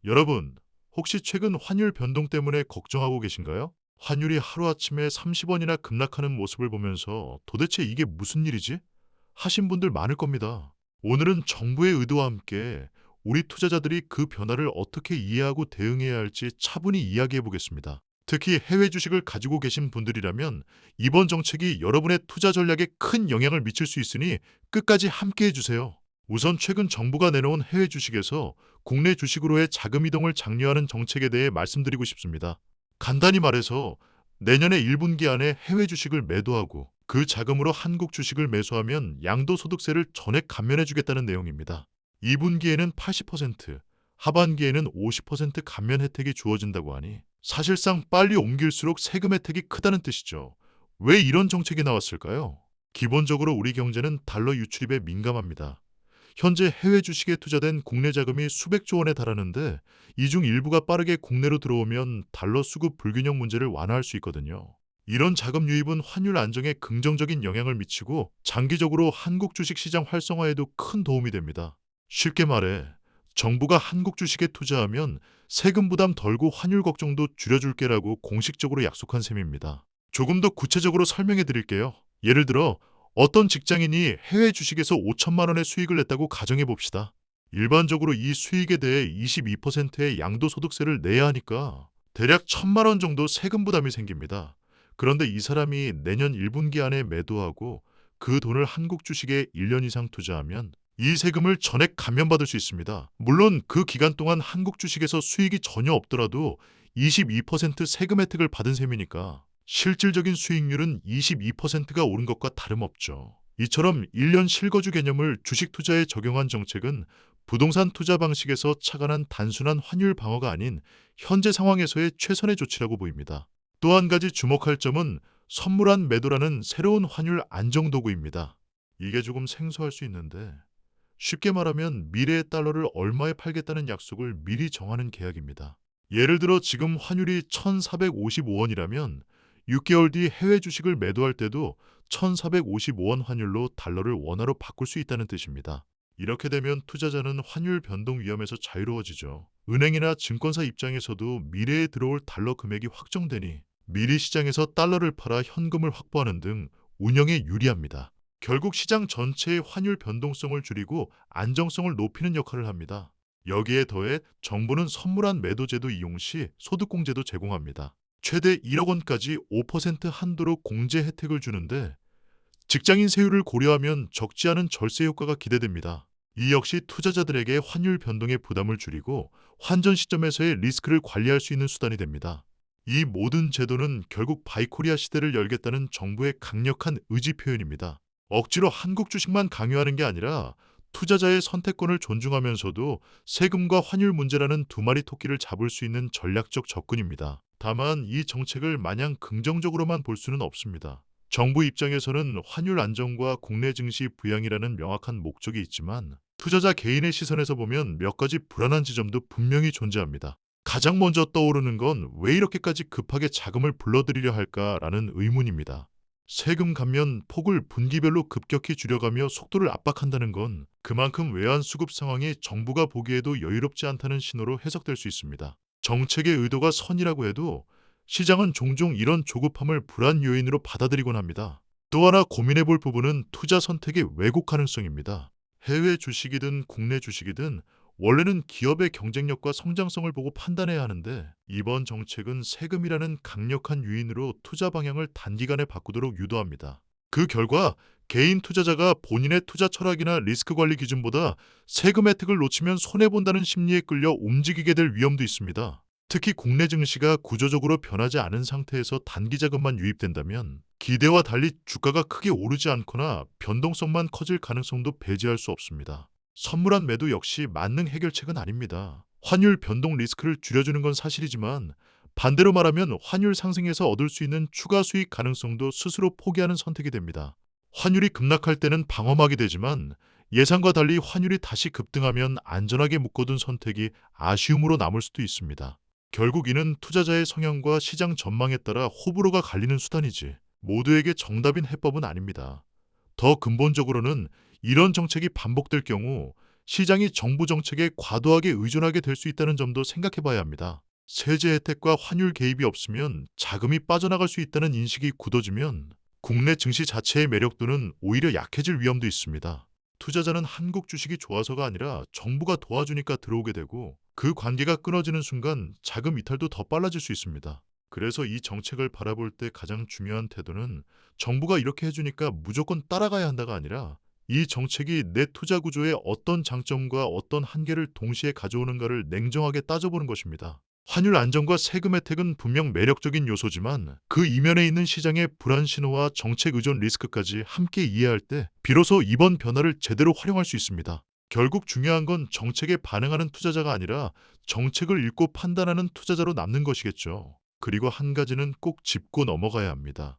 여러분, 혹시 최근 환율 변동 때문에 걱정하고 계신가요? 환율이 하루아침에 30원이나 급락하는 모습을 보면서 도대체 이게 무슨 일이지? 하신 분들 많을 겁니다. 오늘은 정부의 의도와 함께 우리 투자자들이 그 변화를 어떻게 이해하고 대응해야 할지 차분히 이야기해 보겠습니다. 특히 해외 주식을 가지고 계신 분들이라면 이번 정책이 여러분의 투자 전략에 큰 영향을 미칠 수 있으니 끝까지 함께 해주세요. 우선 최근 정부가 내놓은 해외 주식에서 국내 주식으로의 자금 이동을 장려하는 정책에 대해 말씀드리고 싶습니다. 간단히 말해서 내년에 1분기 안에 해외 주식을 매도하고 그 자금으로 한국 주식을 매수하면 양도소득세를 전액 감면해주겠다는 내용입니다. 2분기에는 80%, 하반기에는 50% 감면 혜택이 주어진다고 하니 사실상 빨리 옮길수록 세금 혜택이 크다는 뜻이죠. 왜 이런 정책이 나왔을까요? 기본적으로 우리 경제는 달러 유출입에 민감합니다. 현재 해외 주식에 투자된 국내 자금이 수백조 원에 달하는데 이 중 일부가 빠르게 국내로 들어오면 달러 수급 불균형 문제를 완화할 수 있거든요. 이런 자금 유입은 환율 안정에 긍정적인 영향을 미치고 장기적으로 한국 주식 시장 활성화에도 큰 도움이 됩니다. 쉽게 말해 정부가 한국 주식에 투자하면 세금 부담 덜고 환율 걱정도 줄여줄게라고 공식적으로 약속한 셈입니다. 조금 더 구체적으로 설명해 드릴게요. 예를 들어 어떤 직장인이 해외 주식에서 5천만 원의 수익을 냈다고 가정해 봅시다. 일반적으로 이 수익에 대해 22%의 양도소득세를 내야 하니까 대략 1천만 원 정도 세금 부담이 생깁니다. 그런데 이 사람이 내년 1분기 안에 매도하고 그 돈을 한국 주식에 1년 이상 투자하면 이 세금을 전액 감면받을 수 있습니다. 물론 그 기간 동안 한국 주식에서 수익이 전혀 없더라도 22% 세금 혜택을 받은 셈이니까 실질적인 수익률은 22%가 오른 것과 다름없죠. 이처럼 1년 실거주 개념을 주식 투자에 적용한 정책은 부동산 투자 방식에서 착안한 단순한 환율 방어가 아닌 현재 상황에서의 최선의 조치라고 보입니다. 또 한 가지 주목할 점은 선물한 매도라는 새로운 환율 안정 도구입니다. 이게 조금 생소할 수 있는데 쉽게 말하면 미래의 달러를 얼마에 팔겠다는 약속을 미리 정하는 계약입니다. 예를 들어 지금 환율이 1,455원이라면 6개월 뒤 해외 주식을 매도할 때도 1,455원 환율로 달러를 원화로 바꿀 수 있다는 뜻입니다. 이렇게 되면 투자자는 환율 변동 위험에서 자유로워지죠. 은행이나 증권사 입장에서도 미래에 들어올 달러 금액이 확정되니 미리 시장에서 달러를 팔아 현금을 확보하는 등 운영에 유리합니다. 결국 시장 전체의 환율 변동성을 줄이고 안정성을 높이는 역할을 합니다. 여기에 더해 정부는 선물한 매도제도 이용 시 소득공제도 제공합니다. 최대 1억 원까지 5% 한도로 공제 혜택을 주는데 직장인 세율을 고려하면 적지 않은 절세 효과가 기대됩니다. 이 역시 투자자들에게 환율 변동의 부담을 줄이고 환전 시점에서의 리스크를 관리할 수 있는 수단이 됩니다. 이 모든 제도는 결국 바이코리아 시대를 열겠다는 정부의 강력한 의지 표현입니다. 억지로 한국 주식만 강요하는 게 아니라 투자자의 선택권을 존중하면서도 세금과 환율 문제라는 두 마리 토끼를 잡을 수 있는 전략적 접근입니다. 다만 이 정책을 마냥 긍정적으로만 볼 수는 없습니다. 정부 입장에서는 환율 안정과 국내 증시 부양이라는 명확한 목적이 있지만 투자자 개인의 시선에서 보면 몇 가지 불안한 지점도 분명히 존재합니다. 가장 먼저 떠오르는 건 왜 이렇게까지 급하게 자금을 불러들이려 할까라는 의문입니다. 세금 감면 폭을 분기별로 급격히 줄여가며 속도를 압박한다는 건 그만큼 외환 수급 상황이 정부가 보기에도 여유롭지 않다는 신호로 해석될 수 있습니다. 정책의 의도가 선이라고 해도 시장은 종종 이런 조급함을 불안 요인으로 받아들이곤 합니다. 또 하나 고민해 볼 부분은 투자 선택의 왜곡 가능성입니다. 해외 주식이든 국내 주식이든 원래는 기업의 경쟁력과 성장성을 보고 판단해야 하는데 이번 정책은 세금이라는 강력한 요인으로 투자 방향을 단기간에 바꾸도록 유도합니다. 그 결과 개인 투자자가 본인의 투자 철학이나 리스크 관리 기준보다 세금 혜택을 놓치면 손해본다는 심리에 끌려 움직이게 될 위험도 있습니다. 특히 국내 증시가 구조적으로 변하지 않은 상태에서 단기 자금만 유입된다면 기대와 달리 주가가 크게 오르지 않거나 변동성만 커질 가능성도 배제할 수 없습니다. 선물한 매도 역시 만능 해결책은 아닙니다. 환율 변동 리스크를 줄여주는 건 사실이지만 반대로 말하면 환율 상승에서 얻을 수 있는 추가 수익 가능성도 스스로 포기하는 선택이 됩니다. 환율이 급락할 때는 방어막이 되지만 예상과 달리 환율이 다시 급등하면 안전하게 묶어둔 선택이 아쉬움으로 남을 수도 있습니다. 결국 이는 투자자의 성향과 시장 전망에 따라 호불호가 갈리는 수단이지 모두에게 정답인 해법은 아닙니다. 더 근본적으로는 이런 정책이 반복될 경우 시장이 정부 정책에 과도하게 의존하게 될 수 있다는 점도 생각해 봐야 합니다. 세제 혜택과 환율 개입이 없으면 자금이 빠져나갈 수 있다는 인식이 굳어지면 국내 증시 자체의 매력도는 오히려 약해질 위험도 있습니다. 투자자는 한국 주식이 좋아서가 아니라 정부가 도와주니까 들어오게 되고 그 관계가 끊어지는 순간 자금 이탈도 더 빨라질 수 있습니다. 그래서 이 정책을 바라볼 때 가장 중요한 태도는 정부가 이렇게 해주니까 무조건 따라가야 한다가 아니라 이 정책이 내 투자 구조에 어떤 장점과 어떤 한계를 동시에 가져오는가를 냉정하게 따져보는 것입니다. 환율 안정과 세금 혜택은 분명 매력적인 요소지만 그 이면에 있는 시장의 불안 신호와 정책 의존 리스크까지 함께 이해할 때 비로소 이번 변화를 제대로 활용할 수 있습니다. 결국 중요한 건 정책에 반응하는 투자자가 아니라 정책을 읽고 판단하는 투자자로 남는 것이겠죠. 그리고 한 가지는 꼭 짚고 넘어가야 합니다.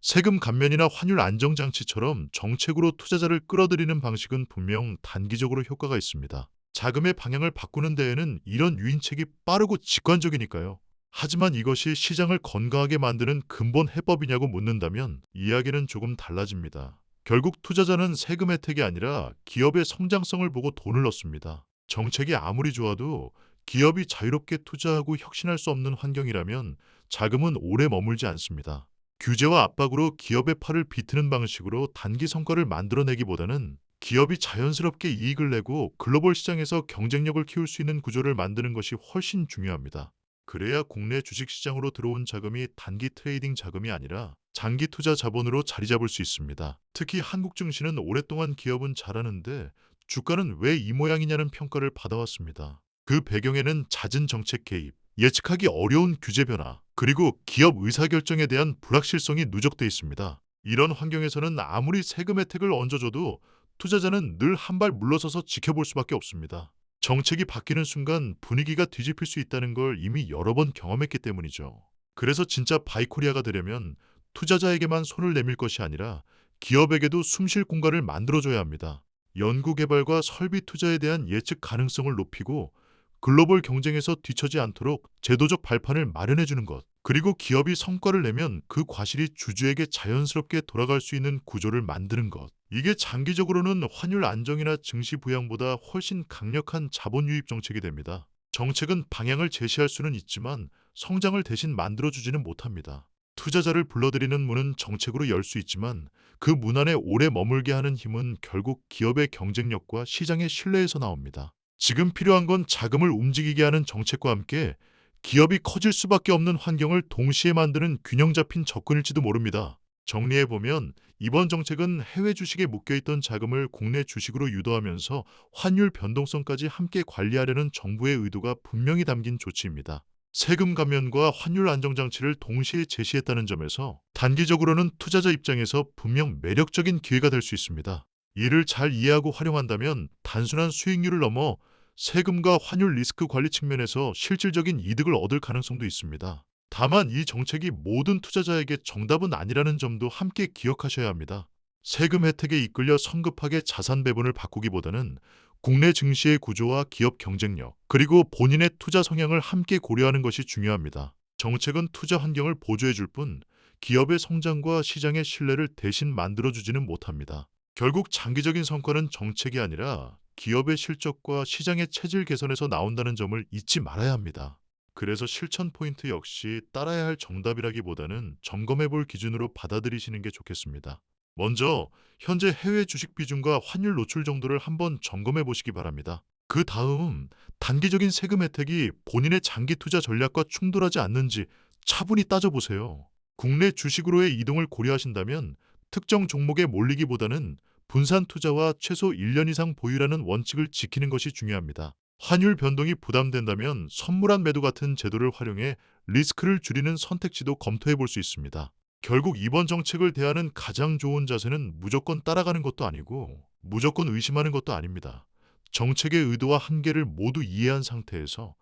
세금 감면이나 환율 안정 장치처럼 정책으로 투자자를 끌어들이는 방식은 분명 단기적으로 효과가 있습니다. 자금의 방향을 바꾸는 데에는 이런 유인책이 빠르고 직관적이니까요. 하지만 이것이 시장을 건강하게 만드는 근본 해법이냐고 묻는다면 이야기는 조금 달라집니다. 결국 투자자는 세금 혜택이 아니라 기업의 성장성을 보고 돈을 넣습니다. 정책이 아무리 좋아도 기업이 자유롭게 투자하고 혁신할 수 없는 환경이라면 자금은 오래 머물지 않습니다. 규제와 압박으로 기업의 팔을 비트는 방식으로 단기 성과를 만들어내기보다는 기업이 자연스럽게 이익을 내고 글로벌 시장에서 경쟁력을 키울 수 있는 구조를 만드는 것이 훨씬 중요합니다. 그래야 국내 주식시장으로 들어온 자금이 단기 트레이딩 자금이 아니라 장기 투자 자본으로 자리 잡을 수 있습니다. 특히 한국 증시는 오랫동안 기업은 잘하는데 주가는 왜 이 모양이냐는 평가를 받아왔습니다. 그 배경에는 잦은 정책 개입, 예측하기 어려운 규제 변화, 그리고 기업 의사결정에 대한 불확실성이 누적돼 있습니다. 이런 환경에서는 아무리 세금 혜택을 얹어줘도 투자자는 늘 한 발 물러서서 지켜볼 수밖에 없습니다. 정책이 바뀌는 순간 분위기가 뒤집힐 수 있다는 걸 이미 여러 번 경험했기 때문이죠. 그래서 진짜 바이코리아가 되려면 투자자에게만 손을 내밀 것이 아니라 기업에게도 숨쉴 공간을 만들어줘야 합니다. 연구개발과 설비 투자에 대한 예측 가능성을 높이고 글로벌 경쟁에서 뒤처지 않도록 제도적 발판을 마련해주는 것, 그리고 기업이 성과를 내면 그 과실이 주주에게 자연스럽게 돌아갈 수 있는 구조를 만드는 것. 이게 장기적으로는 환율 안정이나 증시 부양보다 훨씬 강력한 자본 유입 정책이 됩니다. 정책은 방향을 제시할 수는 있지만 성장을 대신 만들어주지는 못합니다. 투자자를 불러들이는 문은 정책으로 열 수 있지만 그 문 안에 오래 머물게 하는 힘은 결국 기업의 경쟁력과 시장의 신뢰에서 나옵니다. 지금 필요한 건 자금을 움직이게 하는 정책과 함께 기업이 커질 수밖에 없는 환경을 동시에 만드는 균형 잡힌 접근일지도 모릅니다. 정리해보면 이번 정책은 해외 주식에 묶여있던 자금을 국내 주식으로 유도하면서 환율 변동성까지 함께 관리하려는 정부의 의도가 분명히 담긴 조치입니다. 세금 감면과 환율 안정 장치를 동시에 제시했다는 점에서 단기적으로는 투자자 입장에서 분명 매력적인 기회가 될 수 있습니다. 이를 잘 이해하고 활용한다면 단순한 수익률을 넘어 세금과 환율 리스크 관리 측면에서 실질적인 이득을 얻을 가능성도 있습니다. 다만 이 정책이 모든 투자자에게 정답은 아니라는 점도 함께 기억하셔야 합니다. 세금 혜택에 이끌려 성급하게 자산 배분을 바꾸기보다는 국내 증시의 구조와 기업 경쟁력, 그리고 본인의 투자 성향을 함께 고려하는 것이 중요합니다. 정책은 투자 환경을 보조해 줄 뿐 기업의 성장과 시장의 신뢰를 대신 만들어주지는 못합니다. 결국 장기적인 성과는 정책이 아니라 기업의 실적과 시장의 체질 개선에서 나온다는 점을 잊지 말아야 합니다. 그래서 실천 포인트 역시 따라야 할 정답이라기보다는 점검해 볼 기준으로 받아들이시는 게 좋겠습니다. 먼저 현재 해외 주식 비중과 환율 노출 정도를 한번 점검해 보시기 바랍니다. 그 다음 단기적인 세금 혜택이 본인의 장기 투자 전략과 충돌하지 않는지 차분히 따져보세요. 국내 주식으로의 이동을 고려하신다면 특정 종목에 몰리기보다는 분산 투자와 최소 1년 이상 보유라는 원칙을 지키는 것이 중요합니다. 환율 변동이 부담된다면 선물한 매도 같은 제도를 활용해 리스크를 줄이는 선택지도 검토해 볼 수 있습니다. 결국 이번 정책을 대하는 가장 좋은 자세는 무조건 따라가는 것도 아니고 무조건 의심하는 것도 아닙니다. 정책의 의도와 한계를 모두 이해한 상태에서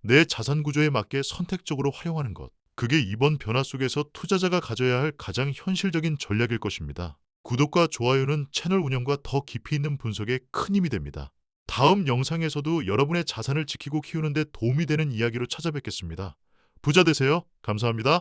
내 자산 구조에 맞게 선택적으로 활용하는 것. 그게 이번 변화 속에서 투자자가 가져야 할 가장 현실적인 전략일 것입니다. 구독과 좋아요는 채널 운영과 더 깊이 있는 분석에 큰 힘이 됩니다. 다음 영상에서도 여러분의 자산을 지키고 키우는 데 도움이 되는 이야기로 찾아뵙겠습니다. 부자 되세요. 감사합니다.